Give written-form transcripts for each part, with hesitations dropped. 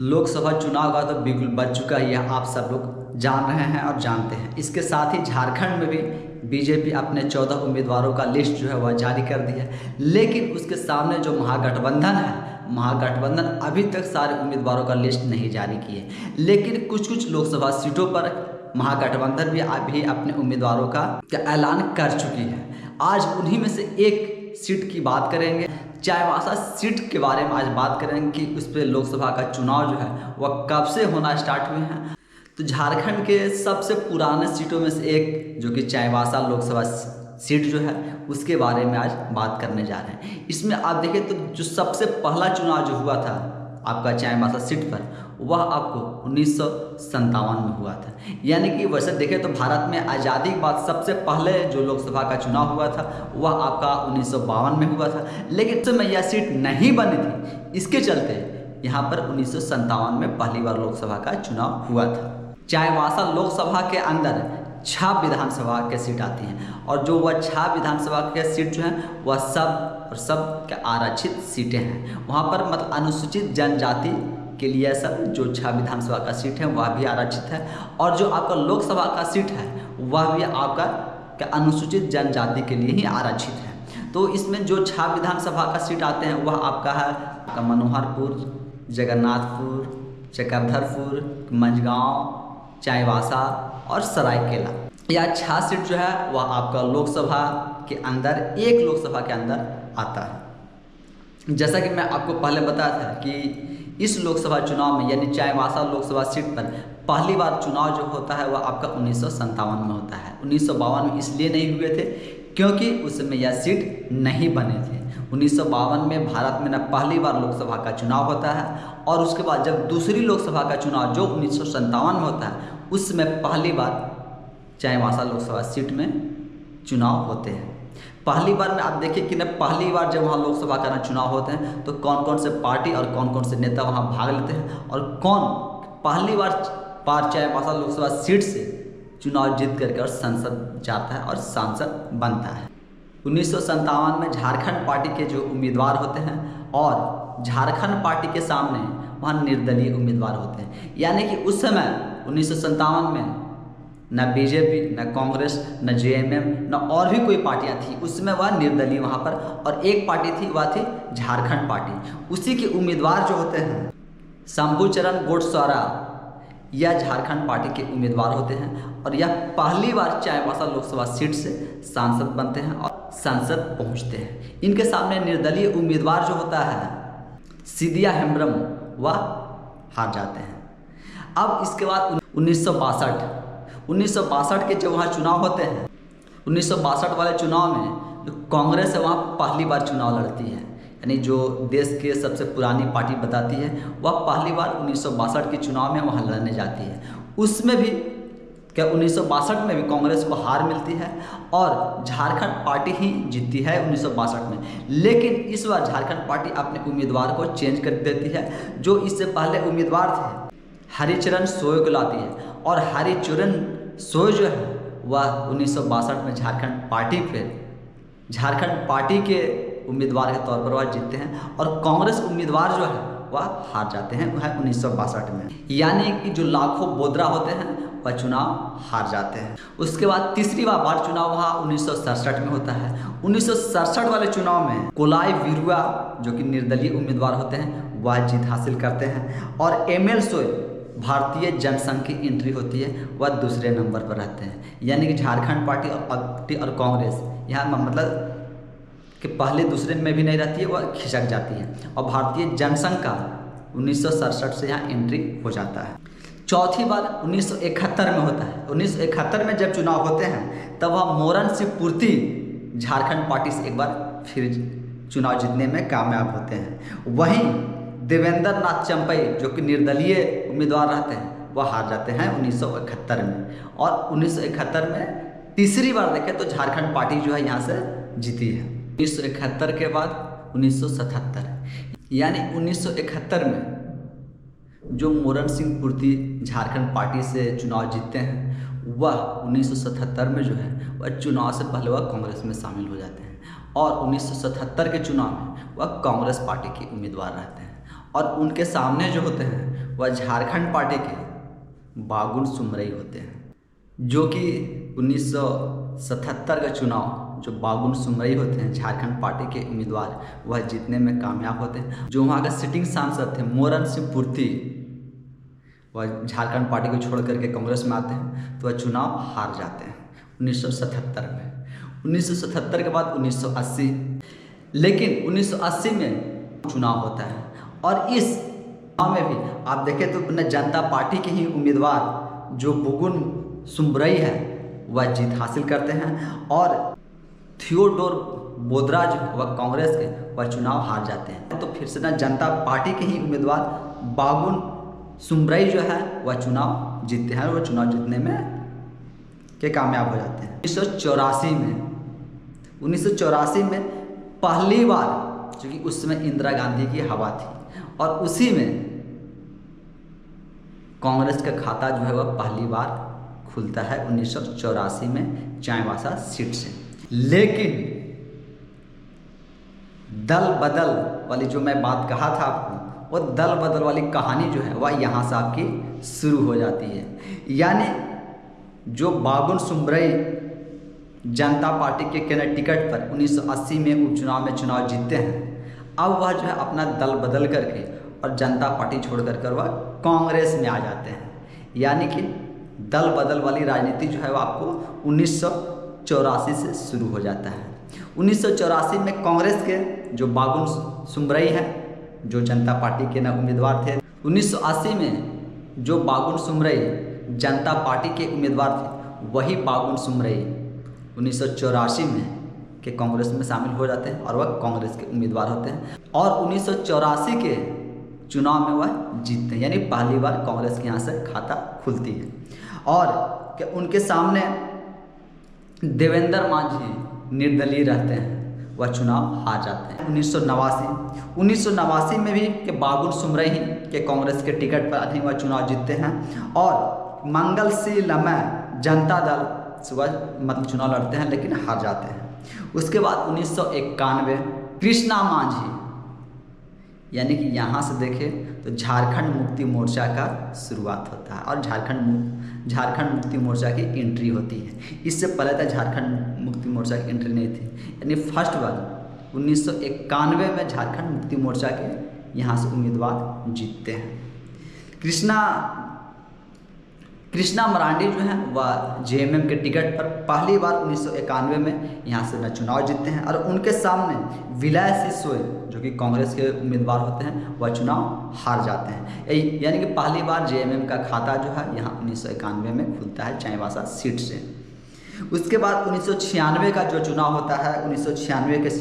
लोकसभा चुनाव का तो बिल्कुल बच चुका ही है, आप सब लोग जान रहे हैं और जानते हैं। इसके साथ ही झारखंड में भी बीजेपी अपने 14 उम्मीदवारों का लिस्ट जो है वह जारी कर दी है। लेकिन उसके सामने जो महागठबंधन है, महागठबंधन अभी तक सारे उम्मीदवारों का लिस्ट नहीं जारी किए। लेकिन कुछ कुछ लोकसभा सीटों पर महागठबंधन भी अभी अपने उम्मीदवारों का ऐलान कर चुकी है। आज उन्हीं में से एक सीट की बात करेंगे। चाईबासा सीट के बारे में आज बात करेंगे कि उस पर लोकसभा का चुनाव जो है वह कब से होना स्टार्ट हुए हैं। तो झारखंड के सबसे पुराने सीटों में से एक जो कि चाईबासा लोकसभा सीट जो है उसके बारे में आज बात करने जा रहे हैं। इसमें आप देखिए तो जो सबसे पहला चुनाव जो हुआ था आपका चाईबासा सीट पर, वह आपको 1957 में हुआ था। यानी कि वैसे देखें तो भारत में आज़ादी के बाद सबसे पहले जो लोकसभा का चुनाव हुआ था वह आपका 1952 में हुआ था। लेकिन उस समय यह सीट नहीं बनी थी, इसके चलते यहाँ पर 1957 में पहली बार लोकसभा का चुनाव हुआ था। चाईबासा लोकसभा के अंदर 6 विधानसभा के सीट आती हैं और जो वह 6 विधानसभा के सीट जो हैं वह सब के आरक्षित सीटें हैं। वहाँ पर मतलब अनुसूचित जनजाति के लिए सब जो 6 विधानसभा का सीट है वह भी आरक्षित है, और जो आपका लोकसभा का सीट है वह भी आपका अनुसूचित जनजाति के लिए ही आरक्षित है। तो इसमें जो 6 विधानसभा का सीट आते हैं वह आपका है आपका मनोहरपुर, जगन्नाथपुर, चक्रधरपुर, मंझगांव, चाईबासा और सरायकेला। यह 6 सीट जो है वह आपका लोकसभा के अंदर, एक लोकसभा के अंदर आता है। जैसा कि मैं आपको पहले बताया था कि इस लोकसभा चुनाव में यानी चाईबासा लोकसभा सीट पर पहली बार चुनाव जो होता है वह आपका 1957 में होता है। 1952 में इसलिए नहीं हुए थे क्योंकि उस समय यह सीट नहीं बने थे। 1952 में भारत में न पहली बार लोकसभा का चुनाव होता है, और उसके बाद जब दूसरी लोकसभा का चुनाव जो 1957 में होता है उसमें पहली बार चाईबासा लोकसभा सीट में चुनाव होते हैं। पहली बार में आप देखिए कि न पहली बार जब वहाँ लोकसभा का चुनाव होते हैं तो कौन कौन से पार्टी और कौन कौन से नेता वहाँ भाग लेते हैं, और कौन पहली बार चाईबासा लोकसभा सीट से चुनाव जीत करके और संसद जाता है और सांसद बनता है। 1957 में झारखंड पार्टी के जो उम्मीदवार होते हैं और झारखंड पार्टी के सामने वहाँ निर्दलीय उम्मीदवार होते हैं। यानी कि उस समय 1957 में न बीजेपी, न कांग्रेस, न जेएमएम, न और भी कोई पार्टियां थी, उसमें वह निर्दलीय वहाँ पर, और एक पार्टी थी वह थी झारखंड पार्टी। उसी के उम्मीदवार जो होते हैं शंभूचरण गोडसौरा, यह झारखंड पार्टी के उम्मीदवार होते हैं, और यह पहली बार चाईबासा लोकसभा सीट से सांसद बनते हैं और संसद पहुँचते हैं। इनके सामने निर्दलीय उम्मीदवार जो होता है सिदिया हेम्ब्रम, वह हार जाते हैं। अब इसके बाद 1962 के जब वहाँ चुनाव होते हैं, 1962 वाले चुनाव में जो कांग्रेस है वहाँ पहली बार चुनाव लड़ती है। यानी जो देश के सबसे पुरानी पार्टी बताती है वह पहली बार 1962 के चुनाव में वहाँ लड़ने जाती है। उसमें भी क्या 1962 में भी कांग्रेस को हार मिलती है और झारखंड पार्टी ही जीतती है 1962 में। लेकिन इस बार झारखंड पार्टी अपने उम्मीदवार को चेंज कर देती है। जो इससे पहले उम्मीदवार थे हरिचरण सोय को लाती है, और हरिचरण सोय जो है वह 1962 में झारखंड पार्टी के उम्मीदवार के तौर पर वह जीतते हैं, और कांग्रेस उम्मीदवार जो है वह हार जाते हैं वह 1962 में। यानी कि जो लाखों बोदरा होते हैं वह चुनाव हार जाते हैं। उसके बाद तीसरी बार चुनाव वहाँ 1967 में होता है। 1967 वाले चुनाव में कोलाई विरुआ जो कि निर्दलीय उम्मीदवार होते हैं वह जीत हासिल करते हैं, और ML सोय भारतीय जनसंघ की एंट्री होती है, वह दूसरे नंबर पर रहते हैं। यानी कि झारखंड पार्टी और कांग्रेस यहाँ मतलब कि पहले दूसरे में भी नहीं रहती है, वह खिसक जाती है, और भारतीय जनसंघ का 1967 से यहाँ एंट्री हो जाता है। चौथी बार 1971 में होता है। 1971 में जब चुनाव होते हैं तब वह मोरन सिंह पूर्ति झारखंड पार्टी से एक बार फिर चुनाव जीतने में कामयाब होते हैं। वहीं देवेंद्र नाथ चंपई जो कि निर्दलीय उम्मीदवार रहते हैं वह हार जाते हैं 1971 में, और 1971 में तीसरी बार देखें तो झारखंड पार्टी जो है यहाँ से जीती है। 1971 के बाद 1977, यानी 1971 में जो मोरन सिंह पूर्ति झारखंड पार्टी से चुनाव जीतते हैं वह 1977 में जो है वह चुनाव से पहले वह कांग्रेस में शामिल हो जाते हैं, और 1977 के चुनाव में वह कांग्रेस पार्टी के उम्मीदवार रहते हैं, और उनके सामने जो होते हैं वह झारखंड पार्टी के बाबुल सुमरई होते हैं, जो कि 1977 का चुनाव जो बाबुल सुमरई होते हैं झारखंड पार्टी के उम्मीदवार, वह जीतने में कामयाब होते हैं। जो वहाँ का सिटिंग सांसद थे मोरन सिंह पूर्ति, वह झारखंड पार्टी को छोड़ करके कांग्रेस में आते हैं, तो वह चुनाव हार जाते हैं 1977 में। 1977 के बाद 1980, लेकिन 1980 में चुनाव होता है और इस चुनाव में भी आप देखें तो अपने जनता पार्टी के ही उम्मीदवार जो बाबुल सुमरई है वह जीत हासिल करते हैं और थियोडोर बोदराज वह कांग्रेस के वह चुनाव हार जाते हैं। तो फिर से ना जनता पार्टी के ही उम्मीदवार बाबुल सुमरई जो है वह चुनाव जीतते हैं और वह चुनाव जीतने में के कामयाब हो जाते हैं। 1984 में पहली बार, क्योंकि उस समय इंदिरा गांधी की हवा थी और उसी में कांग्रेस का खाता जो है वह पहली बार खुलता है 1984 में चाईबासा सीट से। लेकिन दल बदल वाली जो मैं बात कहा था आपको, वो दल बदल वाली कहानी जो है वह यहाँ से आपकी शुरू हो जाती है। यानी जो बाबुल सुमरई जनता पार्टी के टिकट पर 1980 में उपचुनाव में चुनाव जीतते हैं, अब वह जो है अपना दल बदल करके और जनता पार्टी छोड़ कर वह कांग्रेस में आ जाते हैं। यानी कि दल बदल वाली राजनीति जो है वह आपको 1984 से शुरू हो जाता है। 1984 में कांग्रेस के जो बाबुल सुमरई है जो जनता पार्टी के ना उम्मीदवार थे, 1980 में जो बाबुल सुमरई जनता पार्टी के उम्मीदवार थे, वही बाबुल सुमरई 1984 में के कांग्रेस में शामिल हो जाते हैं और वह कांग्रेस के उम्मीदवार होते हैं और 1984 के चुनाव में वह जीतते हैं। यानी पहली बार कांग्रेस के यहाँ से खाता खुलती है और कि उनके सामने देवेंद्र मांझी निर्दलीय रहते हैं, वह चुनाव हार जाते हैं। 1989 में भी कि बाबुल सुमरई के कांग्रेस के टिकट पर वह चुनाव जीतते हैं और मंगल सिंह लमै जनता दल से वह मतलब चुनाव लड़ते हैं लेकिन हार जाते हैं। उसके बाद 1991 कृष्णा मांझी, यानी कि यहाँ से देखें तो झारखंड मुक्ति मोर्चा का शुरुआत होता है और झारखंड मुक्ति मोर्चा की एंट्री होती है। इससे पहले तक झारखंड मुक्ति मोर्चा की एंट्री नहीं थी। यानी फर्स्ट बार 1991 में झारखंड मुक्ति मोर्चा के यहाँ से उम्मीदवार जीतते हैं। कृष्णा मरांडी जो है वह जेएमएम के टिकट पर पहली बार 1991 में यहाँ से चुनाव जीतते हैं और उनके सामने विलय सिंह सोय जो कि कांग्रेस के उम्मीदवार होते हैं वह चुनाव हार जाते हैं। यानी कि पहली बार जेएमएम का खाता जो है यहाँ 1991 में खुलता है चाईबासा सीट से। उसके बाद 1996 का जो चुनाव होता है, 1996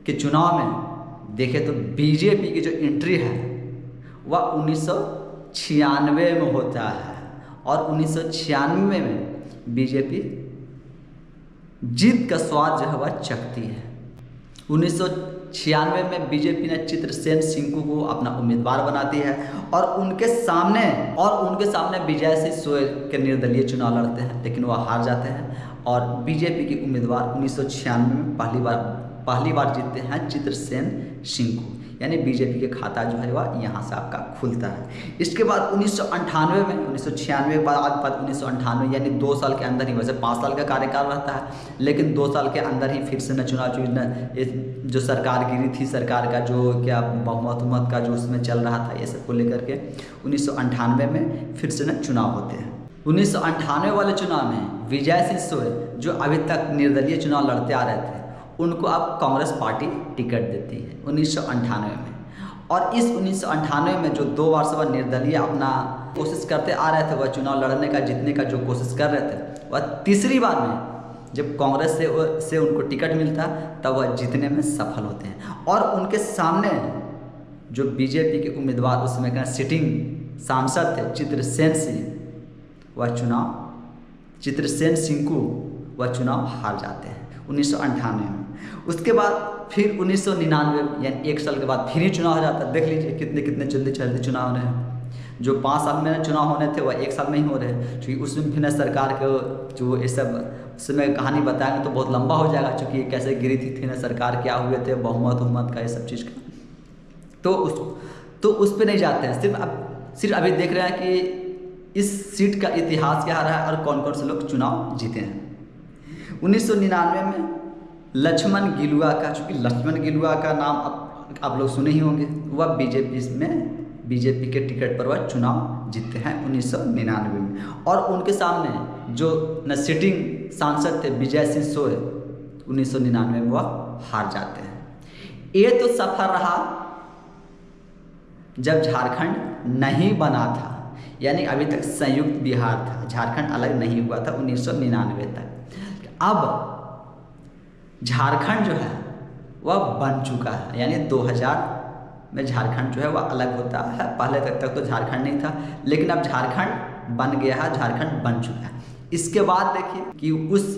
के चुनाव में देखें तो बीजेपी की जो एंट्री है वह 1996 में होता है और 1996 में बीजेपी जीत का स्वाद जो है वह चखती है। 1996 में बीजेपी ने चित्रसेन सिंकू को अपना उम्मीदवार बनाती है और उनके सामने विजय सिंह सोय के निर्दलीय चुनाव लड़ते हैं, लेकिन वह हार जाते हैं और बीजेपी के उम्मीदवार 1996 में पहली बार जीतते हैं चित्रसेन सिंकू। यानी बीजेपी के खाता जो है वह यहाँ से आपका खुलता है। इसके बाद 1998 में 1996 के बाद 1998 यानी 2 साल के अंदर ही, वैसे 5 साल का कार्यकाल रहता है लेकिन 2 साल के अंदर ही फिर से चुनाव जो सरकार गिरी थी, सरकार का जो क्या बहुमत का जो उसमें चल रहा था, ये सब को लेकर के 1998 में फिर से चुनाव होते हैं। 1998 वाले चुनाव में विजय सिंह सोय जो अभी तक निर्दलीय चुनाव लड़ते आ रहे थे, उनको अब कांग्रेस पार्टी टिकट देती है 1998 में। और इस 1998 में जो 2 बार से वह निर्दलीय अपना कोशिश करते आ रहे थे, वह चुनाव लड़ने का जीतने का जो कोशिश कर रहे थे, वह तीसरी बार में जब कांग्रेस से उनको टिकट मिलता तब वह जीतने में सफल होते हैं। और उनके सामने जो बीजेपी के उम्मीदवार उसमें का सिटिंग सांसद थे चित्रसेन सिंकू वह चुनाव हार जाते हैं 1998 में। उसके बाद फिर 1999 यानी 1 साल के बाद फिर ही चुनाव हो जाता है। देख लीजिए कितने जल्दी चुनाव हो रहे हैं। जो 5 साल में चुनाव होने थे वह 1 साल में ही हो रहे हैं, क्योंकि उसमें फिर सरकार के जो ये सब उसमें कहानी बताएंगे तो बहुत लंबा हो जाएगा, क्योंकि कैसे गिरी थी ना सरकार, क्या हुए थे बहुमत का ये सब चीज़ का, तो उस पर नहीं जाते हैं। सिर्फ अब सिर्फ अभी देख रहे हैं कि इस सीट का इतिहास क्या रहा है और कौन कौन से लोग चुनाव जीते हैं। 1999 में लक्ष्मण गिलुआ का, चूँकि लक्ष्मण गिलुआ का नाम आप लोग सुने ही होंगे, वह बीजेपी के टिकट पर वह चुनाव जीतते हैं 1999 में। और उनके सामने जो न सिटिंग सांसद थे विजय सिंह सोय, 1999 में वह हार जाते हैं। ये तो सफर रहा जब झारखंड नहीं बना था, यानी अभी तक संयुक्त बिहार था, झारखंड अलग नहीं हुआ था 1999 तक। अब झारखंड जो है वह बन चुका है, यानी 2000 में झारखंड जो है वह अलग होता है। पहले तक तो झारखंड नहीं था, लेकिन अब झारखंड बन गया है, झारखंड बन चुका है। इसके बाद देखिए कि उस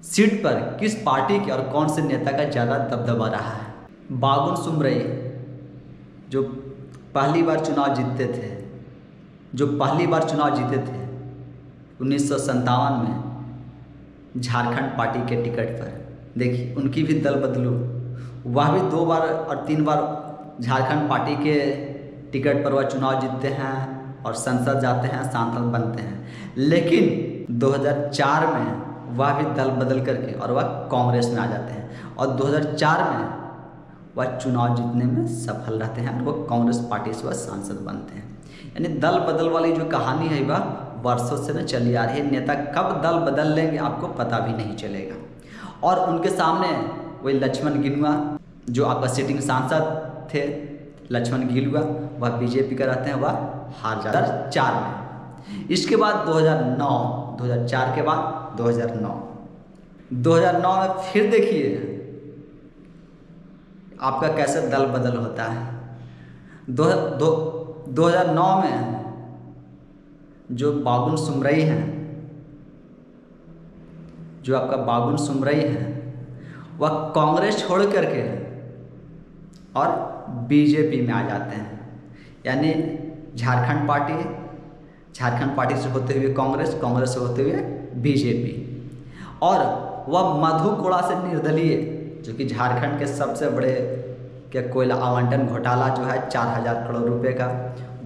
सीट पर किस पार्टी के और कौन से नेता का ज़्यादा दबदबा रहा है। बाबुल सुमरई जो पहली बार चुनाव जीते थे, 1957 में झारखंड पार्टी के टिकट पर, देखिए उनकी भी दल बदलू, वह भी 2 बार और 3 बार झारखंड पार्टी के टिकट पर वह चुनाव जीतते हैं और संसद जाते हैं, सांसद बनते हैं। लेकिन 2004 में वह भी दल बदल करके और वह कांग्रेस में आ जाते हैं और 2004 में वह चुनाव जीतने में सफल रहते हैं और वह कांग्रेस पार्टी से वह सांसद बनते हैं। यानी दल बदल वाली जो कहानी है वह वर्षों से न चली आ रही है। नेता कब दल बदल लेंगे आपको पता भी नहीं चलेगा। और उनके सामने वही लक्ष्मण गिलुआ जो आपका सिटिंग सांसद थे, लक्ष्मण गिलुआ, वह बीजेपी का रहते हैं, वह हार जाते हैं 2004 में। इसके बाद 2004 के बाद 2009 में फिर देखिए आपका कैसे दल बदल होता है। 2009 में जो बाबुल सुमरई हैं, जो आपका बाबुल सुमरई हैं, वह कांग्रेस छोड़ करके और बीजेपी में आ जाते हैं। यानी झारखंड पार्टी से होते हुए कांग्रेस से होते हुए बीजेपी। और वह मधु कोड़ा से निर्दलीय, जो कि झारखंड के सबसे बड़े क्या कोयला आवंटन घोटाला जो है 4000 करोड़ रुपए का,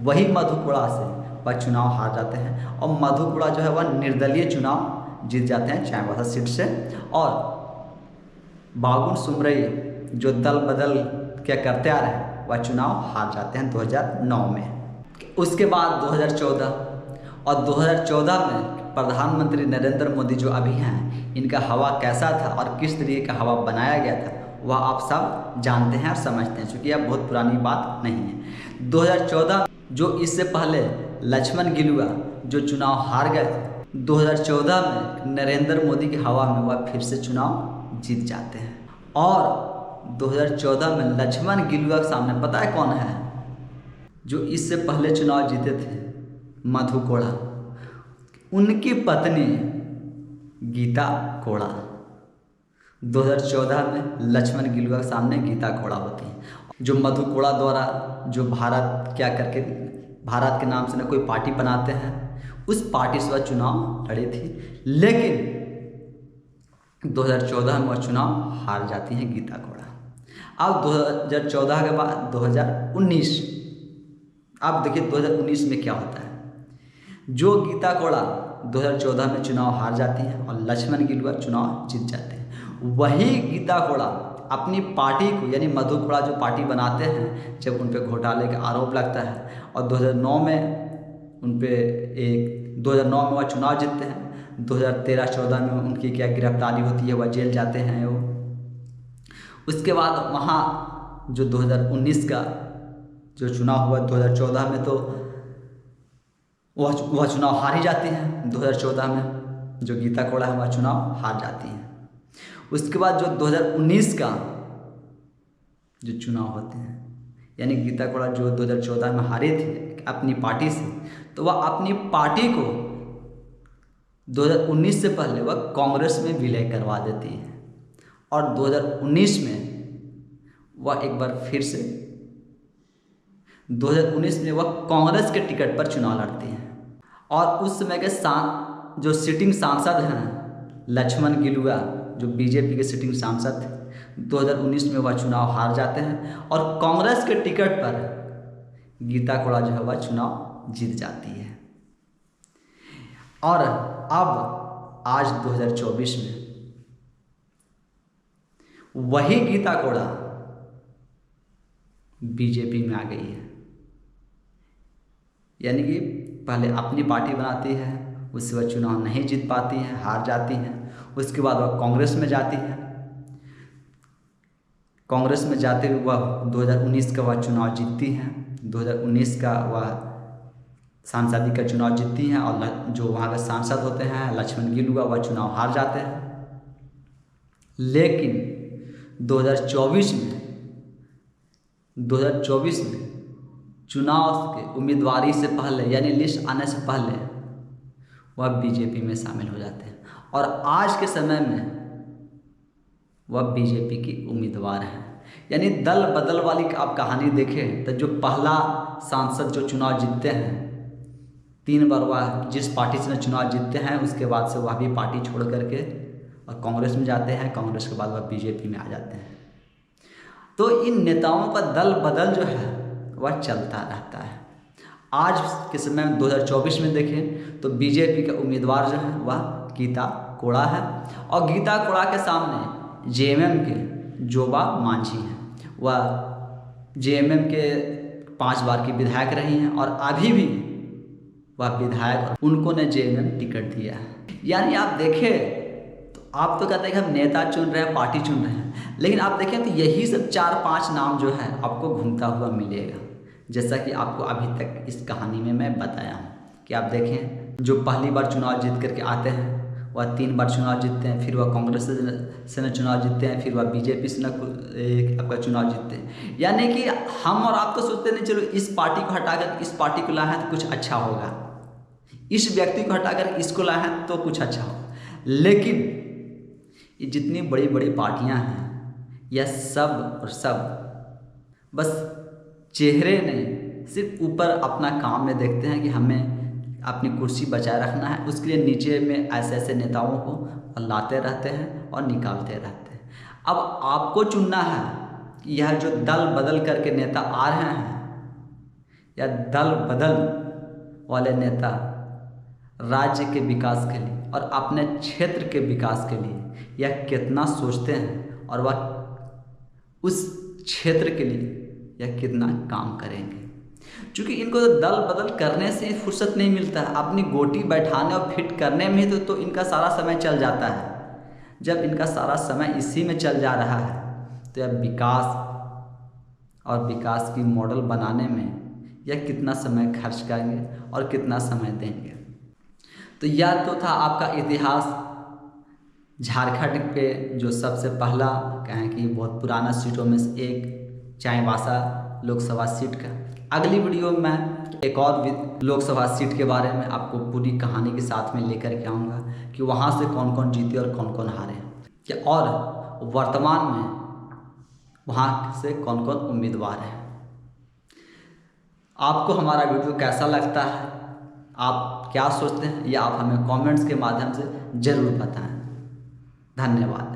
वही मधु कोड़ा से वह चुनाव हार जाते हैं। और मधु कोड़ा जो है वह निर्दलीय चुनाव जीत जाते हैं चाईबासा सीट से। और बाबुल सुमरई जो दल बदल क्या करते आ रहे हैं, वह चुनाव हार जाते हैं 2009 में। उसके बाद 2014 में प्रधानमंत्री नरेंद्र मोदी जो अभी हैं, इनका हवा कैसा था और किस तरीके का हवा बनाया गया था वह आप सब जानते हैं और समझते हैं, क्योंकि यह बहुत पुरानी बात नहीं है। 2014 जो इससे पहले लक्ष्मण गिलुआ जो चुनाव हार गए, 2014 में नरेंद्र मोदी की हवा में वह फिर से चुनाव जीत जाते हैं। और 2014 में लक्ष्मण गिलुआ के सामने पता है कौन है जो इससे पहले चुनाव जीते थे? मधु कोड़ा, उनकी पत्नी गीता कोड़ा। 2014 में लक्ष्मण गिलुआ के सामने गीता कोड़ा होती है, जो मधु कोड़ा द्वारा जो भारत के नाम से ना कोई पार्टी बनाते हैं, उस पार्टी से वह चुनाव लड़ी थी। लेकिन 2014 में वह चुनाव हार जाती हैं गीता कोड़ा। अब 2014 के बाद 2019, अब देखिए 2019 में क्या होता है। जो गीता कोड़ा 2014 में चुनाव हार जाती हैं और लक्ष्मण गिलुआ चुनाव जीत जाते हैं, वही गीता कोड़ा अपनी पार्टी को, यानी मधु कोड़ा जो पार्टी बनाते हैं, जब उन पर घोटाले का आरोप लगता है और 2009 में वह चुनाव जीतते हैं। 2013-14 में उनकी क्या गिरफ्तारी होती है, वह जेल जाते हैं वो। उसके बाद वहाँ जो 2019 का जो चुनाव हुआ 2014 में, तो वह चुनाव हार ही जाती हैं। 2014 में जो गीता कोड़ा है वह चुनाव हार जाती हैं। उसके बाद जो 2019 का जो चुनाव होते हैं, यानी गीता कोड़ा जो 2014 में हारे थे अपनी पार्टी से, तो वह अपनी पार्टी को 2019 से पहले वह कांग्रेस में विलय करवा देती है और 2019 में वह एक बार फिर से 2019 में वह कांग्रेस के टिकट पर चुनाव लड़ती हैं। और उस समय के जो सिटिंग सांसद हैं लक्ष्मण गिलुआ, जो बीजेपी के सिटिंग सांसद थे, 2019 में वह चुनाव हार जाते हैं और कांग्रेस के टिकट पर गीता कोड़ा जो है वह चुनाव जीत जाती है। और अब आज 2024 में वही गीता कोड़ा बीजेपी में आ गई है। यानी कि पहले अपनी पार्टी बनाती है, उससे वह चुनाव नहीं जीत पाती है, हार जाती है। उसके बाद वह कांग्रेस में जाती है। कांग्रेस में जाते हुए वह 2019 का वह चुनाव जीतती हैं। 2019 का वह सांसदी का चुनाव जीतती हैं और जो वहाँ के सांसद होते हैं लक्ष्मण गिलुआ वह चुनाव हार जाते हैं। लेकिन 2024 में चुनाव के उम्मीदवारी से पहले यानी लिस्ट आने से पहले वह बीजेपी में शामिल हो जाते हैं और आज के समय में वह बीजेपी की उम्मीदवार हैं। यानी दल बदल वाली आप कहानी देखें तो जो पहला सांसद जो चुनाव जीतते हैं 3 बार वह जिस पार्टी से चुनाव जीतते हैं उसके बाद से वह भी पार्टी छोड़ करके और कांग्रेस में जाते हैं। कांग्रेस के बाद वह बीजेपी में आ जाते हैं। तो इन नेताओं का दल बदल जो है वह चलता रहता है। आज के समय में 2024 में देखें तो बीजेपी का उम्मीदवार जो है वह गीता कोड़ा है और गीता कोड़ा के सामने जेएमएम के जोबा मांझी हैं। वह जेएमएम के 5 बार की विधायक रही हैं और अभी भी वह विधायक उनको ने जेएमएम टिकट दिया है। यानी आप देखें तो आप तो कहते हैं कि हम नेता चुन रहे हैं, पार्टी चुन रहे हैं, लेकिन आप देखें तो यही सब 4-5 नाम जो है आपको घूमता हुआ मिलेगा। जैसा कि आपको अभी तक इस कहानी में मैं बताया हूँ कि आप देखें जो पहली बार चुनाव जीत करके आते हैं वह 3 बार चुनाव जीतते हैं, फिर वह कांग्रेस से न चुनाव जीतते हैं, फिर वह बीजेपी से न आपका चुनाव जीतते हैं। यानी कि हम और आप तो सोचते नहीं चलो इस पार्टी को हटाकर इस पार्टी को लाए हैं तो कुछ अच्छा होगा, इस व्यक्ति को हटाकर इसको लाए हैं तो कुछ अच्छा होगा। लेकिन ये जितनी बड़ी बड़ी पार्टियां हैं यह सब और सब बस चेहरे नहीं सिर्फ ऊपर अपना काम में देखते हैं कि हमें अपनी कुर्सी बचाए रखना है, उसके लिए नीचे में ऐसे ऐसे नेताओं को लाते रहते हैं और निकालते रहते हैं। अब आपको चुनना है कि यह जो दल बदल करके नेता आ रहे हैं या दल बदल वाले नेता राज्य के विकास के लिए और अपने क्षेत्र के विकास के लिए यह कितना सोचते हैं और वह उस क्षेत्र के लिए यह कितना काम करेंगे। क्योंकि इनको तो दल बदल करने से फुर्सत नहीं मिलता है, अपनी गोटी बैठाने और फिट करने में तो इनका सारा समय चल जाता है। जब इनका सारा समय इसी में चल जा रहा है तो यह विकास की मॉडल बनाने में यह कितना समय खर्च करेंगे और कितना समय देंगे। तो यह तो था आपका इतिहास झारखंड पे जो सबसे पहला कहें कि बहुत पुराना सीटों में से एक चाईबासा लोकसभा सीट का। अगली वीडियो में मैं एक और लोकसभा सीट के बारे में आपको पूरी कहानी के साथ में लेकर के आऊँगा कि वहाँ से कौन कौन जीते और कौन कौन हारे क्या और वर्तमान में वहाँ से कौन कौन उम्मीदवार हैं। आपको हमारा वीडियो कैसा लगता है, आप क्या सोचते हैं, या आप हमें कमेंट्स के माध्यम से ज़रूर बताएं। धन्यवाद।